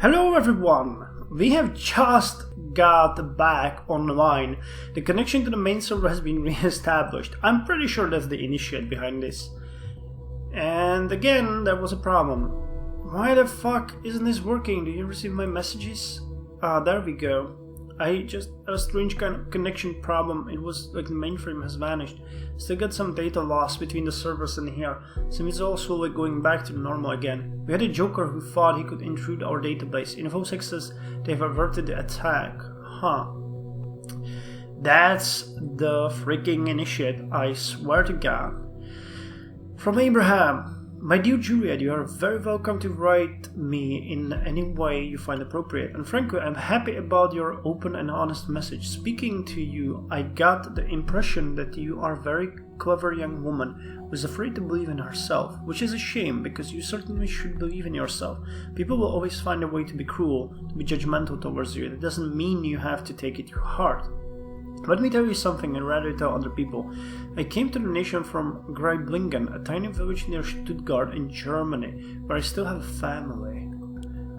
Hello everyone! We have just got back online. The connection to the main server has been re-established. I'm pretty sure that's the initiate behind this. And again, there was a problem. Why the fuck isn't this working? Do you receive my messages? There we go. I just had a strange kind of connection problem. It was like the mainframe has vanished. Still got some data loss between the servers and here. Seems it's all slowly going back to normal again. We had a joker who thought he could intrude our database. InfoSec says they've averted the attack. Huh. That's the freaking initiate, I swear to God. From Abraham. My dear Juliet, you are very welcome to write me in any way you find appropriate. And frankly, I'm happy about your open and honest message. Speaking to you, I got the impression that you are a very clever young woman who is afraid to believe in herself, which is a shame because you certainly should believe in yourself. People will always find a way to be cruel, to be judgmental towards you. It doesn't mean you have to take it to heart. Let me tell you something and rather tell other people. I came to the nation from Greiblingen, a tiny village near Stuttgart in Germany, where I still have a family.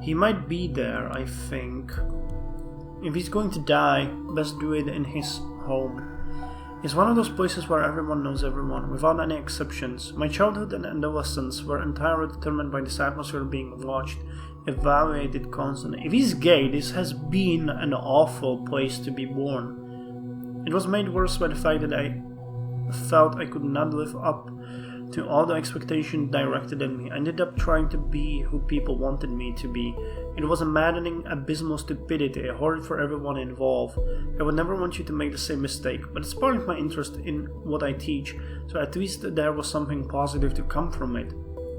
He might be there, I think. If he's going to die, best do it in his home. It's one of those places where everyone knows everyone, without any exceptions. My childhood and adolescence were entirely determined by this atmosphere being watched, evaluated constantly. If he's gay, this has been an awful place to be born. It was made worse by the fact that I felt I could not live up to all the expectations directed at me. I ended up trying to be who people wanted me to be. It was a maddening, abysmal stupidity, horrid for everyone involved. I would never want you to make the same mistake, but it sparked my interest in what I teach, so at least there was something positive to come from it.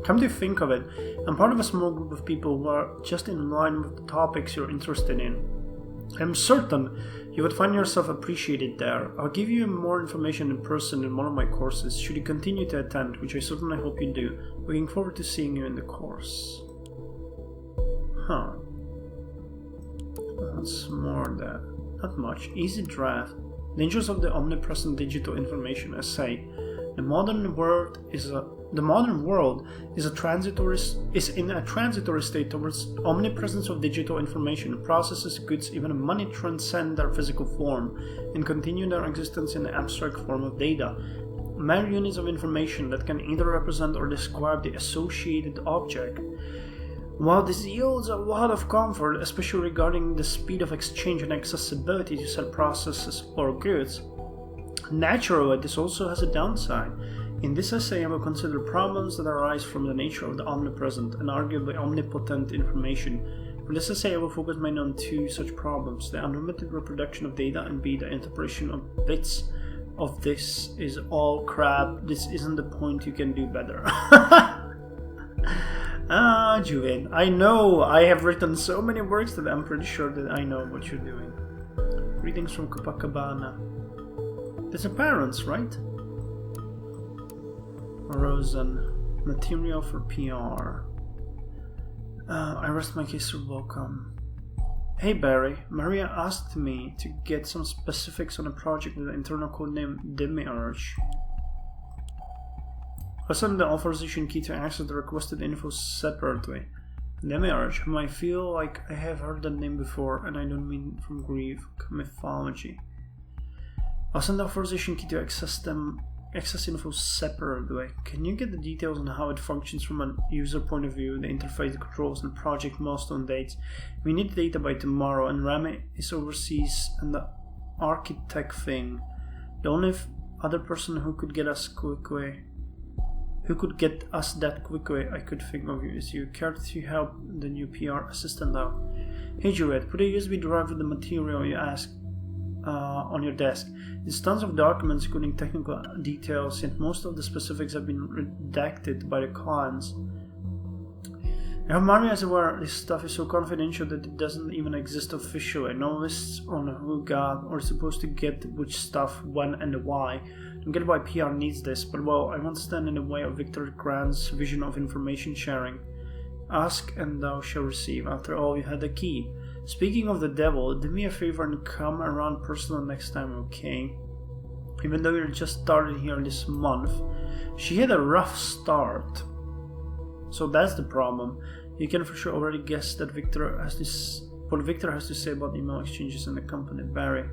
Come to think of it, I'm part of a small group of people who are just in line with the topics you're interested in. I'm certain you would find yourself appreciated there. I'll give you more information in person in one of my courses, should you continue to attend, which I certainly hope you do. Looking forward to seeing you in the course. Huh. What's more there? Not much. Easy draft. Dangers of the omnipresent digital information essay. The modern world is in a transitory state towards omnipresence of digital information. Processes, goods, even money transcend their physical form and continue their existence in the abstract form of data. Mere units of information that can either represent or describe the associated object. While this yields a lot of comfort, especially regarding the speed of exchange and accessibility to said processes or goods, naturally, this also has a downside. In this essay, I will consider problems that arise from the nature of the omnipresent and arguably omnipotent information. For this essay, I will focus mainly on two such problems: the unlimited reproduction of data, and B, the interpretation of bits of this is all crap. This isn't the point, you can do better. Julian, I know I have written so many works that I'm pretty sure that I know what you're doing. Greetings from Copacabana. That's a parents, right? Rosen. Material for PR. I rest my case, you're welcome. Hey Barry, Maria asked me to get some specifics on a project with an internal codename Demiurge. I sent the authorization key to access the requested info separately. Demiurge, whom I feel like I have heard that name before, and I don't mean from Greek mythology. I'll send the authorization key to access info separately. Can you get the details on how it functions from a user point of view, the interface, the controls, and project milestone dates? We need the data by tomorrow, and Rami is overseas and the architect thing. The only other person who could get us that quickly I could think of you is you. Care to help the new PR assistant out? Hey Juliet, put a USB drive with the material you asked on your desk. It's tons of documents including technical details, yet most of the specifics have been redacted by the clients. I hope Maria is aware this stuff is so confidential that it doesn't even exist officially. No lists on who got or is supposed to get which stuff, when and why. Don't get why PR needs this, but well, I won't stand in the way of Victor Grant's vision of information sharing. Ask and thou shalt receive. After all, you had the key. Speaking of the devil, do me a favor and come around personal next time, okay? Even though you're just started here this month, she had a rough start. So that's the problem. You can for sure already guess that what Victor has to say about email exchanges in the company. Barry.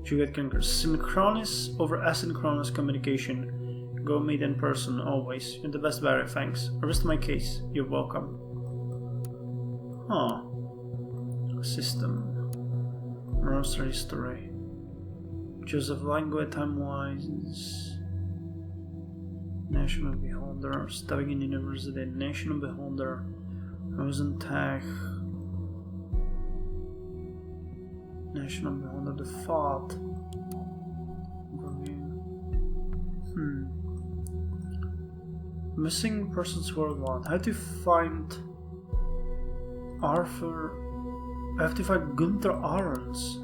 Juliet concurs. Synchronous over asynchronous communication. Go meet in person, always. You're the best, Barry, thanks. Arrest my case. You're welcome. Huh. System. Grocery history. Joseph Langue, time-wise. National Beholder. Stavingen University. National Beholder. Rosentag. National Beholder. The Thought. Missing persons worldwide. I have to find Arthur. I have to find Gunther Ahrens.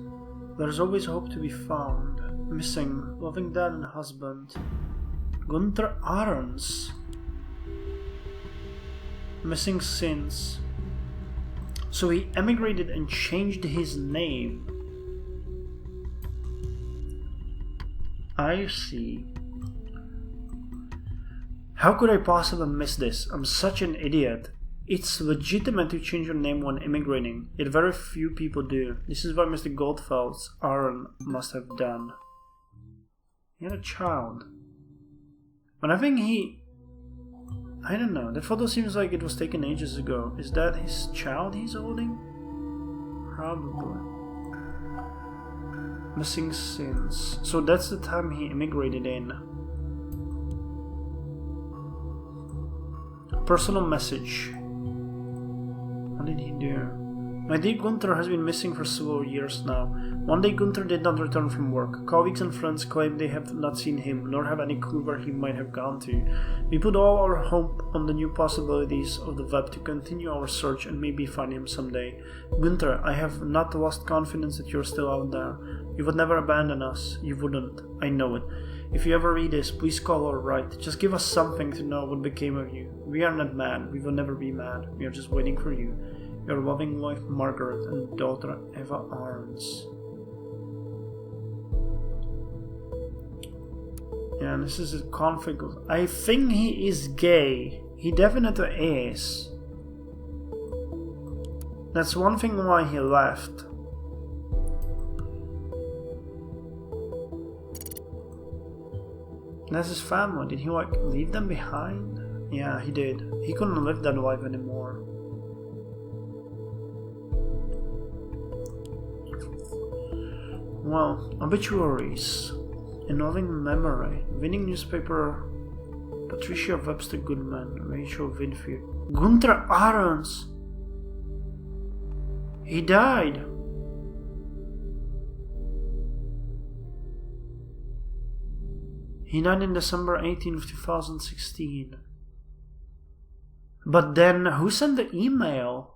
There's always hope to be found. Missing. Loving dad and husband. Gunther Ahrens. Missing since. So he emigrated and changed his name. I see. How could I possibly miss this? I'm such an idiot. It's legitimate to change your name when immigrating, yet very few people do. This is what Mr. Goldfeld's Aaron must have done. He had a child. But I think I don't know, that photo seems like it was taken ages ago. Is that his child he's holding? Probably. Missing since. So that's the time he immigrated in. Personal message. What did he do? My dear Gunther has been missing for several years now. One day Gunther did not return from work. Colleagues and friends claim they have not seen him, nor have any clue where he might have gone to. We put all our hope on the new possibilities of the web to continue our search and maybe find him someday. Gunther, I have not lost confidence that you're still out there. You would never abandon us. You wouldn't. I know it. If you ever read this, please call or write. Just give us something to know what became of you. We are not mad. We will never be mad. We are just waiting for you. Your loving wife Margaret and daughter Eva Arns. Yeah, this is a conflict. I think he is gay. He definitely is. That's one thing why he left. That's his family. Did he leave them behind? Yeah, he did. He couldn't live that life anymore. Well, obituaries. In loving memory. Winning newspaper. Patricia Webster Goodman. Rachel Winfield. Gunther Ahrens. He died. He died in December 18th, 2016. But then, who sent the email?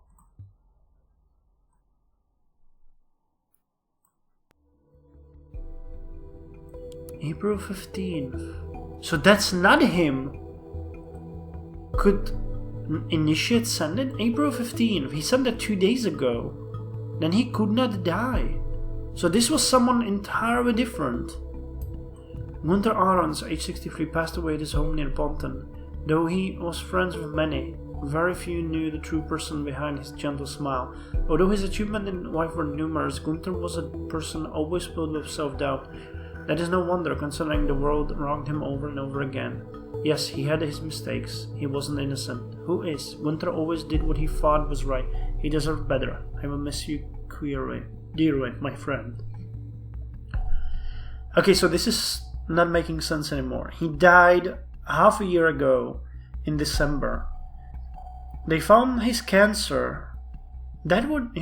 April 15th. So that's not him. Could Initiate send it? April 15th. He sent it 2 days ago. Then he could not die. So this was someone entirely different. Gunther Ahrens, age 63, passed away at his home near Bonton. Though he was friends with many, very few knew the true person behind his gentle smile. Although his achievements in life were numerous, Gunther was a person always filled with self-doubt. That is no wonder, considering the world wronged him over and over again. Yes, he had his mistakes. He wasn't innocent. Who is? Gunther always did what he thought was right. He deserved better. I will miss you dearly, my friend. Okay, so this is not making sense anymore. He died half a year ago in December. They found his cancer. That would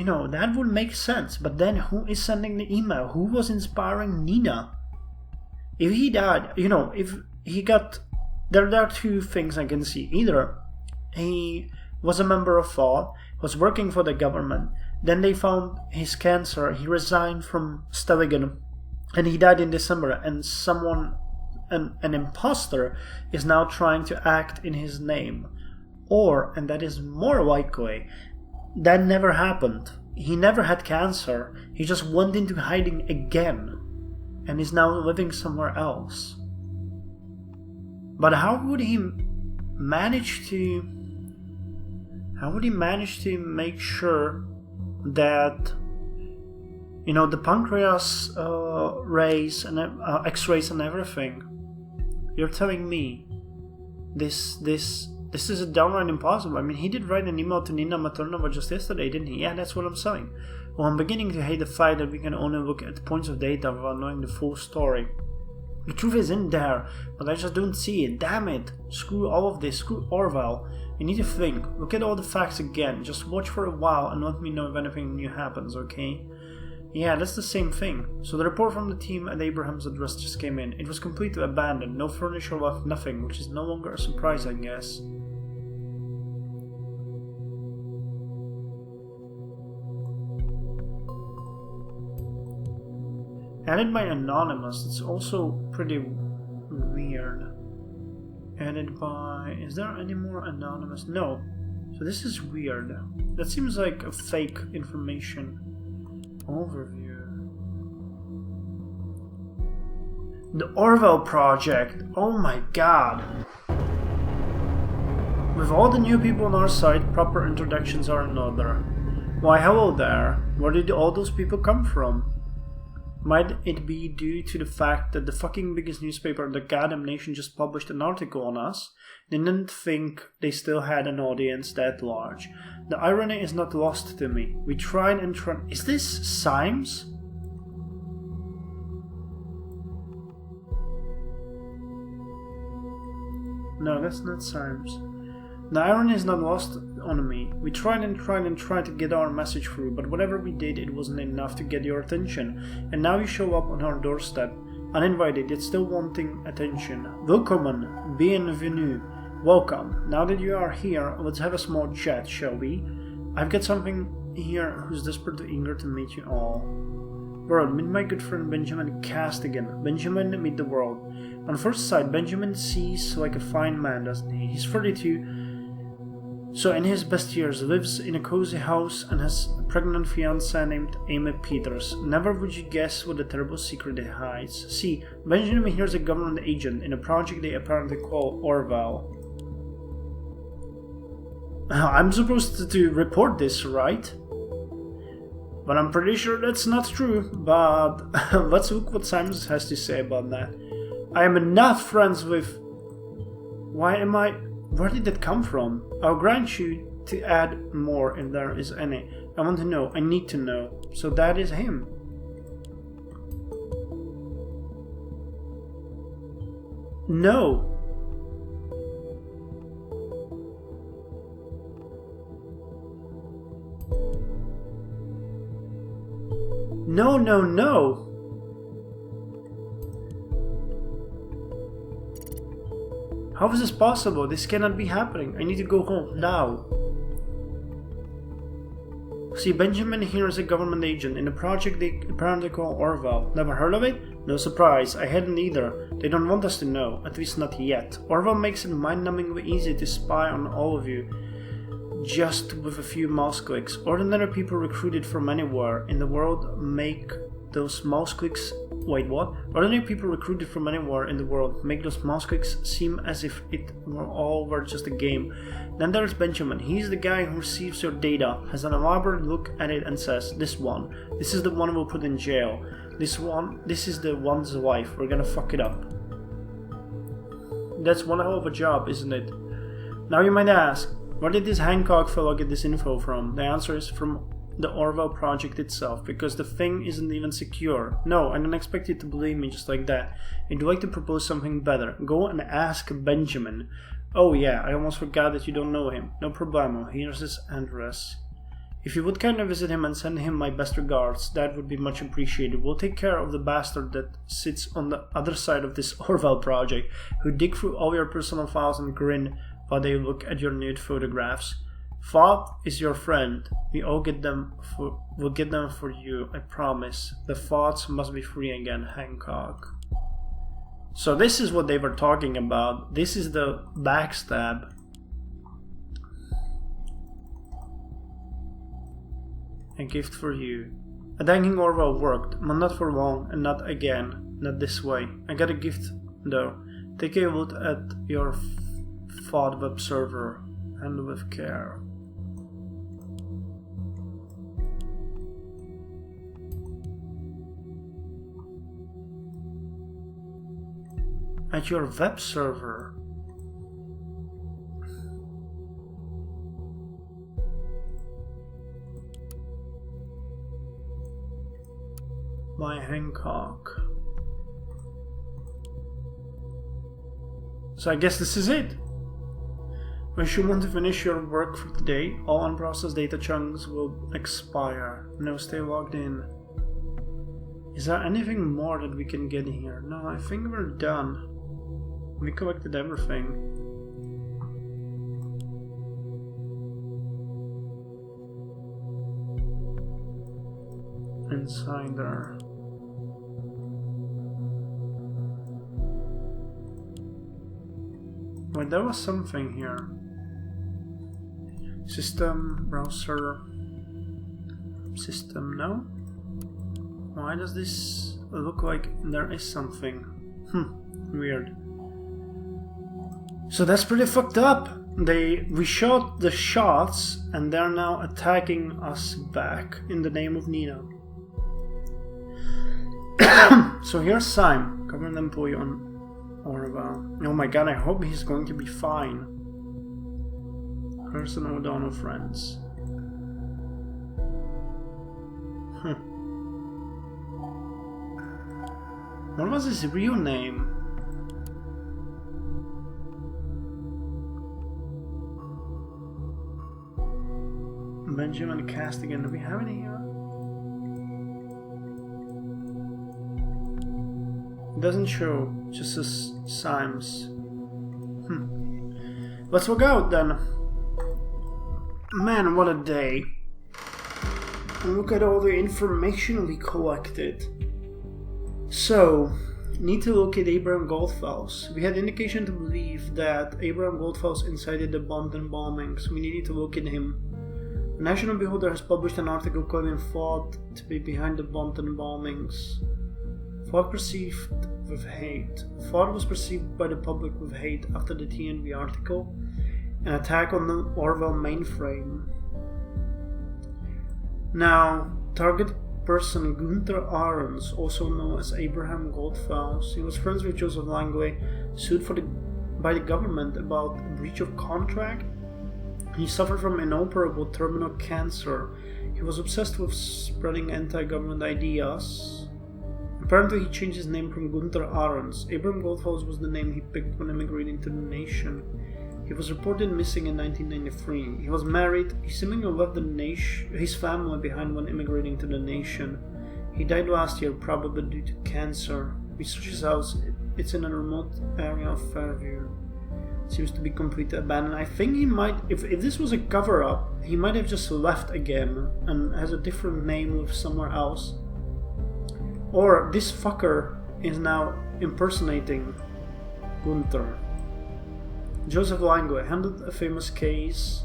make sense. But then who is sending the email? Who was inspiring Nina? If he died, if he got... There are two things I can see. Either he was a member of Thought, was working for the government, then they found his cancer, he resigned from Stellingen, and he died in December, and an imposter is now trying to act in his name. Or, and that is more likely, that never happened. He never had cancer, he just went into hiding again, and is now living somewhere else. But how would he manage to... How would he manage to make sure that, you know, the pancreas rays and X-rays and everything? You're telling me this is a downright impossible. I mean, he did write an email to Nina Maternova just yesterday, didn't he? Yeah, that's what I'm saying. Well, I'm beginning to hate the fact that we can only look at points of data without knowing the full story. The truth is in there, but I just don't see it. Damn it. Screw all of this. Screw Orwell. You need to think. Look at all the facts again. Just watch for a while and let me know if anything new happens, okay? Yeah, that's the same thing. So the report from the team at Abraham's address just came in. It was completely abandoned. No furniture left, nothing, which is no longer a surprise, I guess. Added by Anonymous, it's also pretty weird. Added by... Is there any more Anonymous? No. So this is weird. That seems like a fake information. Overview. The Orwell Project! Oh my god! With all the new people on our site, proper introductions are in order. Why hello there. Where did all those people come from? Might it be due to the fact that the fucking biggest newspaper in the goddamn nation just published an article on us? They didn't think they still had an audience that large. The irony is not lost to me. We tried and tried... Is this Symes? No, that's not Symes. The irony is not lost on me. We tried and tried and tried to get our message through, but whatever we did, it wasn't enough to get your attention. And now you show up on our doorstep, uninvited yet still wanting attention. Willkommen, bienvenue, welcome. Now that you are here, let's have a small chat, shall we? I've got something here who's desperately eager to meet you all. World, meet my good friend Benjamin Castigan. Benjamin, meet the world. On first sight, Benjamin sees like a fine man, doesn't he? He's 32. So in his best years, lives in a cozy house and has a pregnant fiancée named Amy Peters. Never would you guess what a terrible secret he hides. See, Benjamin here is a government agent in a project they apparently call Orwell. I'm supposed to report this, right? But I'm pretty sure that's not true. But let's look what Symes has to say about that. I am not friends with... Why am I... Where did that come from? I'll grant you to add more if there is any. I want to know. I need to know. So that is him. No. No, no, no. How is this possible? This cannot be happening. I need to go home now. See, Benjamin here is a government agent in a project they apparently call Orwell. Never heard of it? No surprise, I hadn't either. They don't want us to know, at least not yet. Orwell makes it mind-numbingly easy to spy on all of you, just with a few mouse clicks. Ordinary people recruited from anywhere in the world make those mouse clicks... Wait, what? Ordinary people recruited from anywhere in the world make those mouse clicks seem as if it were just a game. Then there's Benjamin. He's the guy who receives your data, has an elaborate look at it and says, this is the one we'll put in jail. This is the one's wife. We're gonna fuck it up. That's one hell of a job, isn't it? Now you might ask, where did this Hancock fellow get this info from? The answer is from the Orwell project itself, because the thing isn't even secure. No, I don't expect you to believe me just like that. I'd like to propose something better. Go and ask Benjamin. Oh yeah, I almost forgot that you don't know him. No problemo, here's his address. If you would kindly visit him and send him my best regards, that would be much appreciated. We'll take care of the bastard that sits on the other side of this Orwell project, who dig through all your personal files and grin while they look at your nude photographs. Thought is your friend. We'll get them for you, I promise. The thoughts must be free again, Hancock. So this is what they were talking about. This is the backstab. A gift for you. A thanking Orwell worked, but not for long, and not again. Not this way. I got a gift, though. Take a look at your FOD web server. Handle with care. At your web server. By Hancock. So I guess this is it. When you want to finish your work for today, all unprocessed data chunks will expire. Now stay logged in. Is there anything more that we can get here? No, I think we're done. We collected everything. Insider. Wait, there was something here. System, browser, system, no? Why does this look like there is something? Weird. So that's pretty fucked up. We shot the shots and they're now attacking us back in the name of Nina. So here's Syme, government employee on Orwell. Oh my god, I hope he's going to be fine. Person O'Donnell friends. What was his real name? Benjamin Castigan. Do we have any here? It doesn't show. It just says Symes. Let's walk out then. Man, what a day. And look at all the information we collected. So, need to locate Abraham Goldfels. We had indication to believe that Abraham Goldfels incited the Bonton bombings. We needed to locate him. The National Beholder has published an article claiming FOD to be behind the Bonton bombings. FOD perceived with hate. FOD was perceived by the public with hate after the TNV article, an attack on the Orwell mainframe. Now, target person Gunther Ahrens, also known as Abraham Goldfels, he was friends with Joseph Langley, sued by the government about breach of contract. He suffered from inoperable terminal cancer. He was obsessed with spreading anti-government ideas. Apparently he changed his name from Gunther Ahrens. Abraham Goldfels was the name he picked when immigrating to the nation. He was reported missing in 1993. He was married. He seemingly left his family behind when immigrating to the nation. He died last year, probably due to cancer. Research his house. It's in a remote area of Fairview. Seems to be completely abandoned. I think he might, if this was a cover-up, he might have just left again and has a different name with somewhere else. Or this fucker is now impersonating Gunther. Joseph Langley handled a famous case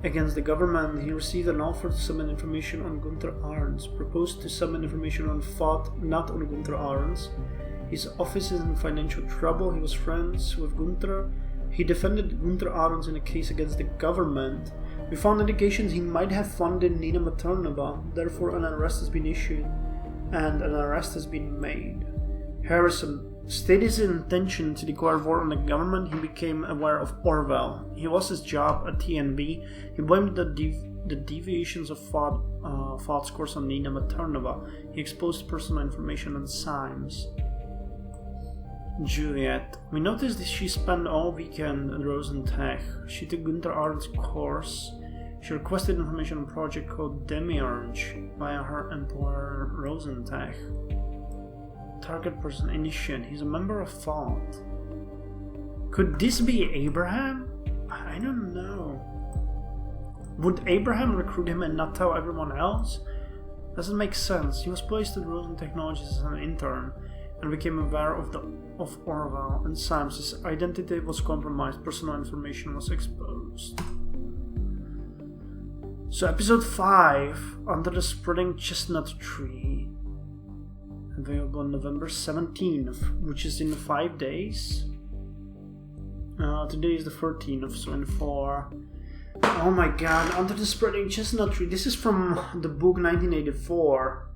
against the government. He received an offer to submit information on Gunther Ahrens, proposed to submit information on FOD, not on Gunther Ahrens. His office is in financial trouble. He was friends with Gunther. He defended Gunther Ahrens in a case against the government. We found indications he might have funded Nina Maternova, therefore an arrest has been issued and an arrest has been made. Harrison stated his intention to declare war on the government. He became aware of Orwell. He lost his job at TNV. He blamed the deviations of FOD scores on Nina Maternova. He exposed personal information on Symes. Juliet. We noticed that she spent all weekend at Rosentech. She took Gunther Ahrens' course. She requested information on a project called Demiurge via her employer Rosentech. Target person Initiate. He's a member of FOD. Could this be Abraham? I don't know. Would Abraham recruit him and not tell everyone else? Doesn't make sense. He was placed at Rosen Technologies as an intern and became aware of Orwell and Symes. His identity was compromised. Personal information was exposed. So episode 5, Under the Spreading Chestnut Tree. Available on November 17th, which is in 5 days. Today is the 13th of 24. Oh my god, Under the Spreading Chestnut Tree. This is from the book 1984.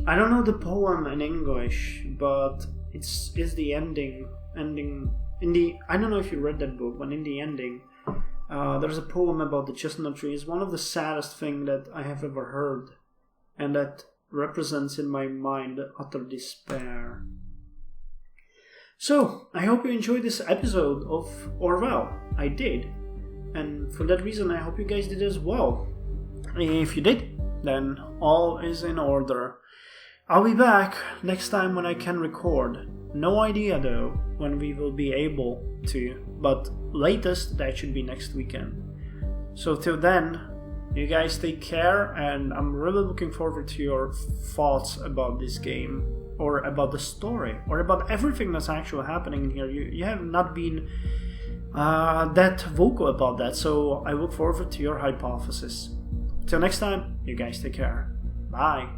I don't know the poem in English, but it's the ending. I don't know if you read that book, but in the ending, there's a poem about the chestnut tree. It's one of the saddest things that I have ever heard, and that represents in my mind utter despair. So, I hope you enjoyed this episode of Orwell. I did. And for that reason, I hope you guys did as well. If you did, then all is in order. I'll be back next time when I can record. No idea though when we will be able to, but latest that should be next weekend. So till then, you guys take care, and I'm really looking forward to your thoughts about this game, or about the story, or about everything that's actually happening in here. You have not been that vocal about that, so I look forward to your hypothesis. Till next time, you guys take care. Bye.